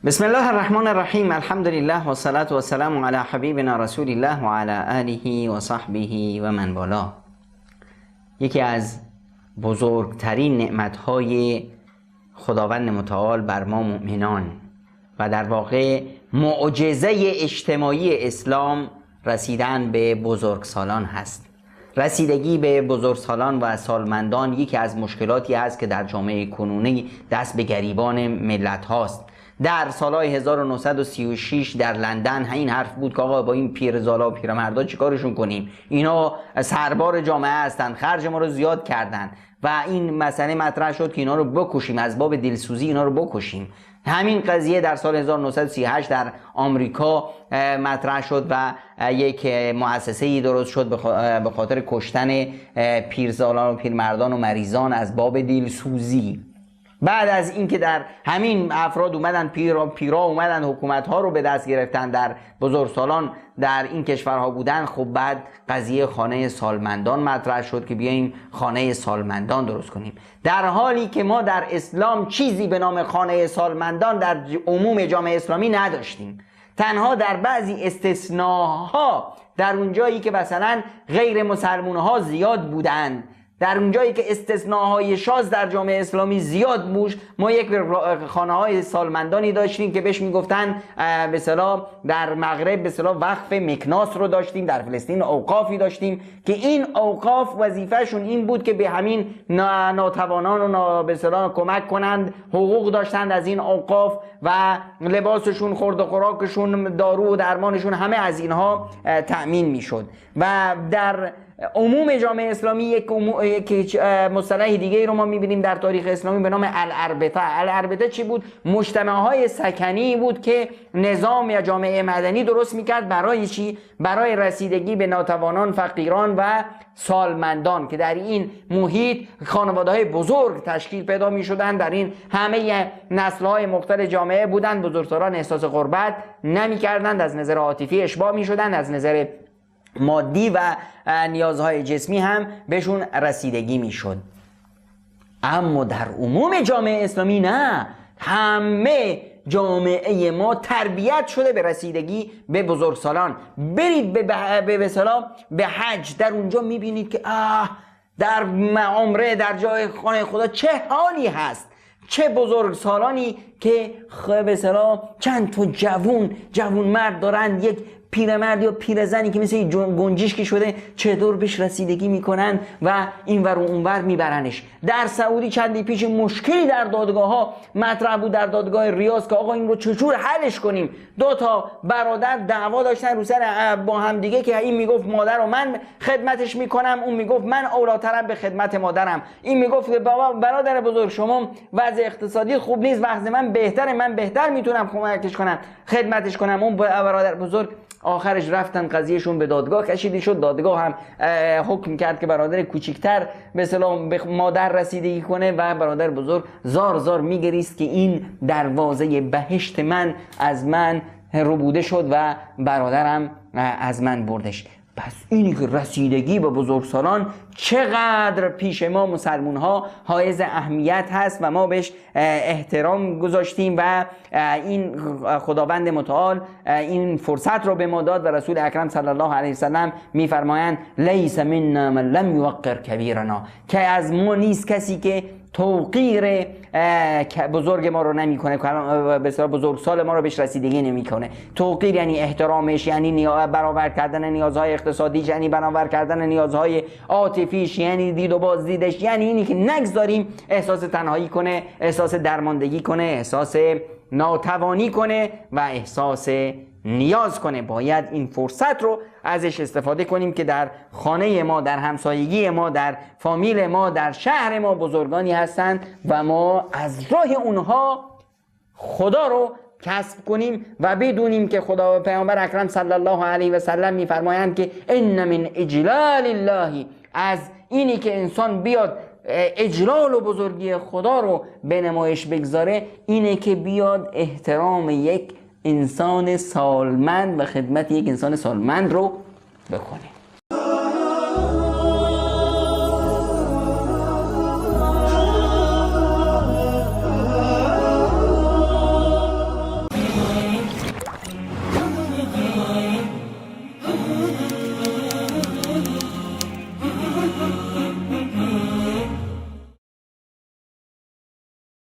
بسم الله الرحمن الرحیم. الحمد لله و الصلاة و السلام علی حبیبنا رسول الله و علی آله و صحبه و من والا. یکی از بزرگترین نعمتهای خداوند متعال بر ما مؤمنان و در واقع معجزه اجتماعی اسلام رسیدن به بزرگسالان هست. رسیدگی به بزرگسالان و سالمندان یکی از مشکلاتی است که در جامعه کنونی دست به گریبان ملت هاست. در سالهای 1936 در لندن این حرف بود که آقا با این پیرزالا و پیرمردا چیکارشون کنیم؟ اینا سربار جامعه هستن، خرج ما رو زیاد کردن و این مسئله مطرح شد که اینا رو بکشیم، از باب دلسوزی اینا رو بکشیم. همین قضیه در سال 1938 در آمریکا مطرح شد و یک مؤسسه‌ای درست شد به خاطر کشتن پیرزالان و پیرمردان و مریضان از باب دلسوزی. بعد از اینکه در همین افراد اومدن پیرا اومدن حکومت‌ها رو به دست گرفتن، در بزرگسالان در این کشورها بودن، خب بعد قضیه خانه سالمندان مطرح شد که بیاییم خانه سالمندان درست کنیم، در حالی که ما در اسلام چیزی به نام خانه سالمندان در عموم جامعه اسلامی نداشتیم. تنها در بعضی استثناها، در اونجایی که مثلا غیر مسلمان‌ها زیاد بودند، در اونجایی که استثناهای شاذ در جامعه اسلامی زیاد بود، ما یک خانه‌های سالمندانی داشتیم که بهش میگفتن به اصطلاح در مغرب به اصطلاح وقف مکناس رو داشتیم، در فلسطین اوقافی داشتیم که این اوقاف وظیفه‌شون این بود که به همین ناتوانان و به اصطلاح کمک کنند، حقوق داشتند از این اوقاف و لباسشون، خورد و خوراکشون، دارو و درمانشون، همه از اینها تأمین میشد. و در عموم جامعه اسلامی یک مصطلح دیگه رو ما میبینیم در تاریخ اسلامی به نام الاربطه. الاربطه چی بود؟ مجتمع‌های سکنی بود که نظام یا جامعه مدنی درست میکرد. برای چی؟ برای رسیدگی به ناتوانان، فقیران و سالمندان که در این محیط خانواده‌های بزرگ تشکیل پیدا میشدن. در این همه نسل‌های مختلف جامعه بودن. بزرگسالان احساس غربت نمیکردند، از نظر عاطفی اشباع میشدن، از نظر مادی و نیازهای جسمی هم بهشون رسیدگی میشد. اما در عموم جامعه اسلامی نه، همه جامعه ما تربیت شده به رسیدگی به بزرگسالان. برید به حج، در اونجا میبینید که در عمره، در جای خانه خدا چه حالی هست، چه بزرگسالانی که به اصطلاح چند تا جوون مرد دارن، یک پیرمرد یا پیرزنی که مثل گنجشکی شده چطور بهش رسیدگی میکنن و اینور و اونور میبرنش. در سعودی چندی پیش مشکلی در دادگاه ها مطرح بود، در دادگاه ریاض، که آقا این رو چجور حلش کنیم. دو تا برادر دعوا داشتن رو سر با هم دیگه که این میگفت مادر رو من خدمتش میکنم، اون میگفت من اولاترم به خدمت مادرم. این میگفت بابا برادر بزرگ شما وضع اقتصادی خوب نیست، وضع من بهتره، من بهتر میتونم کمکش کنم، خدمتش کنم. اون برادر بزرگ آخرش رفتن قضیهشون به دادگاه کشیده شد. دادگاه هم حکم کرد که برادر کوچکتر به اصطلاح به مادر رسیدگی کنه و برادر بزرگ زار زار میگریست که این دروازه بهشت من از من ربوده شد و برادرم از من بردش. پس اینی که رسیدگی به بزرگسالان چقدر پیش ما مسلمون ها حائز اهمیت هست و ما بهش احترام گذاشتیم و این خداوند متعال این فرصت رو به ما داد و رسول اکرم صلی الله علیه وسلم میفرمایند لیس منا من لم یوقر کبیرنا، که از ما نیست کسی که توقیر بزرگ ما رو نمیکنه، بسیار بزرگسال ما رو بهش رسیدگی نمیکنه. توقیر یعنی احترامش، یعنی برابر کردن نیازهای اقتصادیش، یعنی برابر کردن نیازهای عاطفیش، یعنی دید و بازدیدش، یعنی اینی که نگذاریم احساس تنهایی کنه، احساس درماندگی کنه، احساس ناتوانی کنه و احساس نیاز کنه. باید این فرصت رو ازش استفاده کنیم که در خانه ما، در همسایگی ما، در فامیل ما، در شهر ما بزرگانی هستند و ما از راه اونها خدا رو کسب کنیم و بدونیم که خدا و پیامبر اکرم صلی الله علیه و سلم میفرمایند که ان من اجلال الله، از اینی که انسان بیاد اجلال و بزرگی خدا رو به نمایش بگذاره، اینه که بیاد احترام یک انسان سالمند و خدمت یک انسان سالمند رو بکنه.